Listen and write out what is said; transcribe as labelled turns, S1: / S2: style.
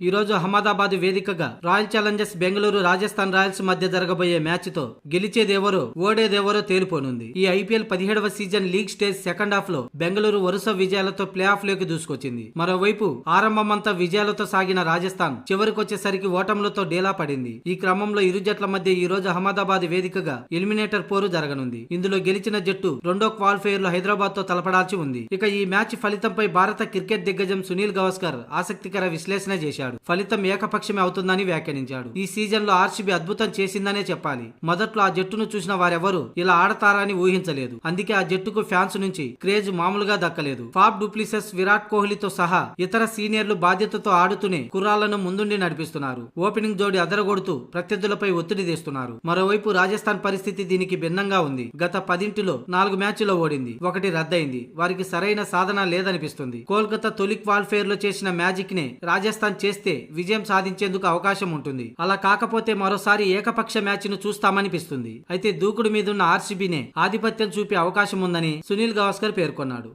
S1: ఈ రోజు అహ్మదాబాద్ వేదికగా Royal Challengers Bengaluru Rajasthan Royals మధ్య జరగబోయే మ్యాచ్ తో గెలిచేదెవరో ఓడేదెవరో తేలిపోనుంది. ఈ ఐపీఎల్ 17వ season league stage second half లో బెంగళూరు వరుస విజయాలతో ప్లే ఆఫ్ లోకి దూసుకొచ్చింది. మరోవైపు ఆరంభమంతా విజయాలతో సాగిన రాజస్థాన్ చివరికొచ్చేసరికి ఓటములతో డేలా పడింది. ఈ క్రమంలో ఇరు జట్ల మధ్య ఈ రోజు అహ్మదాబాద్ వేదికగా ఎలిమినేటర్ పోరు జరగనుంది. ఇందులో గెలిచిన జట్టు రెండో క్వాలిఫైర్ లో హైదరాబాద్ తో తలపడాల్సి ఉంది. ఇక ఈ మ్యాచ్ ఫలితంపై భారత క్రికెట్ దిగ్గజం సునీల్ గవాస్కర్ ఆసక్తికర విశ్లేషణ చేశాడు. ఫలితం ఏకపక్షమే అవుతుందని వ్యాఖ్యానించాడు. ఈ సీజన్ లో ఆర్సీబీ అద్భుతం చేసిందనే చెప్పాలి. మొదట్లో ఆ జట్టును చూసిన వారెవరూ ఇలా ఆడతారని ఊహించలేదు. అందుకే ఆ జట్టుకు ఫ్యాన్స్ నుంచి క్రేజ్ మామూలుగా దక్కలేదు. ఫాఫ్ డూప్లిసెస్, విరాట్ కోహ్లీతో సహా ఇతర సీనియర్లు బాధ్యతతో ఆడుతూనే కుర్రాళ్లను ముందుండి నడిపిస్తున్నారు. ఓపెనింగ్ జోడి అదరగొడుతూ ప్రత్యర్థులపై ఒత్తిడి తెస్తున్నారు. మరోవైపు రాజస్థాన్ పరిస్థితి దీనికి భిన్నంగా ఉంది. గత 10లో 4 మ్యాచ్ల్లో ఓడింది, 1 రద్దయింది. వారికి సరైన సాధన లేదనిపిస్తుంది. కోల్కతా తొలి క్వాలిఫైర్ లో చేసిన మ్యాజిక్ నే రాజస్థాన్ చేస్తే విజయం సాధించేందుకు అవకాశం ఉంటుంది. అలా కాకపోతే మరోసారి ఏకపక్ష మ్యాచ్ ను చూస్తామనిపిస్తుంది. అయితే దూకుడు మీదున్న ఆర్సీబీనే ఆధిపత్యం చూపే అవకాశం ఉందని సునీల్ గవాస్కర్ పేర్కొన్నాడు.